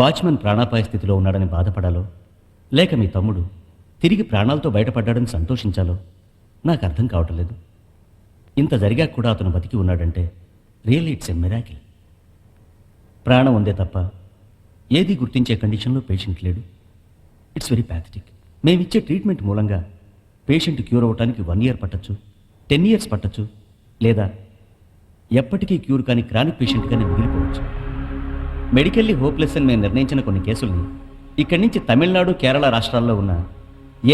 Watchman ప్రాణాపాయ స్థితిలో ఉన్నాడని బాధపడాలో, లేక మీ తమ్ముడు తిరిగి ప్రాణాలతో బయటపడ్డాడని సంతోషించాలో నాకు అర్థం కావటం లేదు. ఇంత జరిగాక కూడా అతను బతికి ఉన్నాడంటే రియల్లీ ఇట్స్ ఎ మిరాకిల్. ప్రాణం ఉందే తప్ప ఏది గుర్తించే కండిషన్లో పేషెంట్ లేడు. It's very pathetic. మేమిచ్చే ట్రీట్మెంట్ మూలంగా పేషెంట్ క్యూర్ అవ్వటానికి 1 year పట్టచ్చు, 10 years పట్టచ్చు, లేదా ఎప్పటికీ క్యూర్ కాని క్రానిక్ పేషెంట్గానే మిగిలిపోవచ్చు. మెడికల్లీ హోప్లెస్ అని మేము నిర్ణయించిన కొన్ని కేసుల్ని ఇక్కడి నుంచి తమిళనాడు, కేరళ రాష్ట్రాల్లో ఉన్న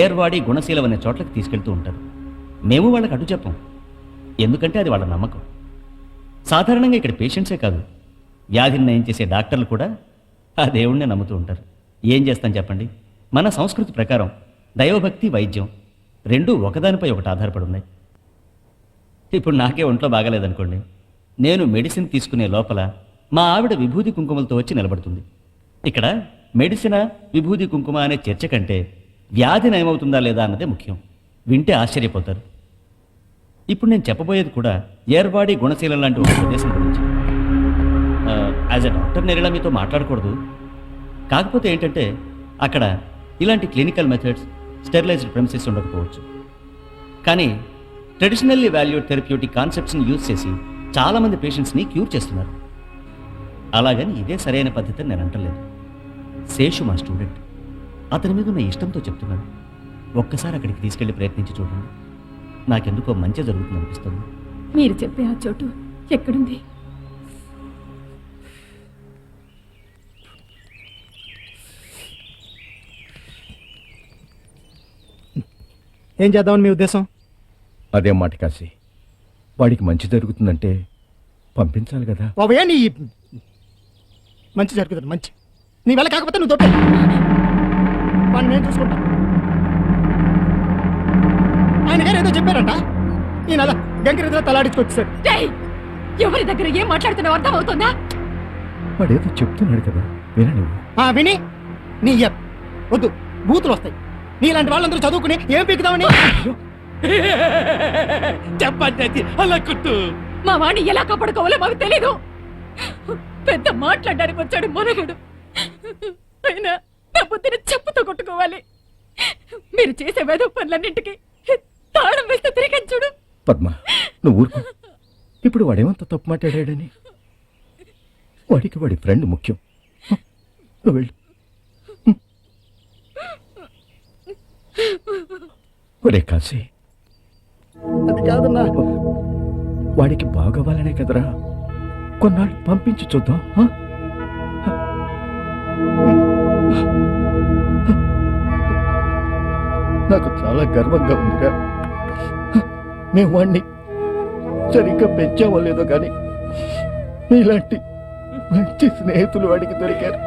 ఏర్వాడి, గుణశీలం అనే చోట్లకి తీసుకెళ్తూ ఉంటారు. మేము వాళ్ళకి అడ్డు చెప్పం, ఎందుకంటే అది వాళ్ళ నమ్మకం. సాధారణంగా ఇక్కడ పేషెంట్సే కాదు, వ్యాధిని నయం చేసే డాక్టర్లు కూడా ఆ దేవుణ్ణే నమ్ముతూ ఉంటారు. ఏం చేస్తాం చెప్పండి? మన సంస్కృతి ప్రకారం దైవభక్తి, వైద్యం రెండూ ఒకదానిపై ఒకటి ఆధారపడి ఉన్నాయి. ఇప్పుడు నాకే ఒంట్లో బాగాలేదనుకోండి, నేను మెడిసిన్ తీసుకునే లోపల మా ఆవిడ విభూది కుంకుమలతో వచ్చి నిలబడుతుంది. ఇక్కడ మెడిసిన్, విభూది కుంకుమ అనే చర్చ కంటే వ్యాధి నయమవుతుందా లేదా అన్నదే ముఖ్యం. వింటే ఆశ్చర్యపోతారు. ఇప్పుడు నేను చెప్పబోయేది కూడా ఏర్వాడి, గుణశీలం లాంటి ఒక ప్రదేశం గురించి. యాజ్ ఎ డాక్టర్ నేను ఇలా మీతో మాట్లాడకూడదు. కాకపోతే ఏంటంటే అక్కడ ఇలాంటి క్లినికల్ మెథడ్స్, స్టెరిలైజ్డ్ ప్రెమిసెస్ ఉండకపోవచ్చు. కానీ ట్రెడిషనల్లీ వాల్యూడ్ థెరప్యూటిక్ కాన్సెప్ట్స్ని యూజ్ చేసి చాలామంది పేషెంట్స్ని క్యూర్ చేస్తున్నారు. అలాగని ఇదే సరైన పద్ధతి అని నేను అంటలేదు. శేషు మా స్టూడెంట్, అతని మీద ఉన్న ఇష్టంతో చెప్తున్నాను. ఒక్కసారి అక్కడికి తీసుకెళ్లి ప్రయత్నించి చూడండి. నాకెందుకో మంచి జరుగుతుంది అనిపిస్తుంది. మీరు చెప్పే ఆ చోటు ఎక్కడుంది? ఏం చేద్దామని మీ ఉద్దేశం? అదే మాట కాశీ, వాడికి మంచి జరుగుతుందంటే పంపించాలి కదా. బాబయ్య, నీ మంచి జరుగుతుంది. మంచి నీ వల్ల కాకపోతే నువ్వు తొట్టే వాడిని నేను చూసుకుంటా. ఆయన గారు ఏదో చెప్పారంట, ఈయన అలా గంగిరెద్దులో తలాడించుకొచ్చాడు. ఎవరి దగ్గర ఏం మాట్లాడుతున్నావు అర్థం అవుతుందా? వాడేదో చెప్తున్నాడు కదా, విన నువ్వు. విని నీ వద్దు, బూతులు వస్తాయి. నీలాంటి వాళ్ళందరూ చదువుకుని ఏం పీకుదామని చెప్పండి. అలా కుట్టు. మా వాణ్ణి ఎలా కాపాడుకోవాలో మాకు తెలీదు. పెద్ద మాట్లాడడానికి వచ్చాడు మనగుడు. అయినా నా బుద్ధిని చెప్పుతో కొట్టుకోవాలి. మీరు చేసే వేద పనులన్నింటికి తాళం వేస్తే తిరిగి చూడు. పద్మ, నువ్వు ఊరుకో. ఇప్పుడు వాడేమంత తప్పు మాట్లాడాడని? వాడికి వాడి ఫ్రెండ్ ముఖ్యం. నువ్వు వెళ్ళు. ఒరే కాశీ, అది కాదన్నా. వాడికి బాగవ్వాలనే కదరా కొన్నాళ్ళు పంపించి చూద్దాం. నాకు చాలా గర్వంగా ఉందిరా. మేము వాడిని సరిగ్గా పెంచామో లేదో కానీ ఇలాంటి మంచి స్నేహితులు వాడికి దొరికారు.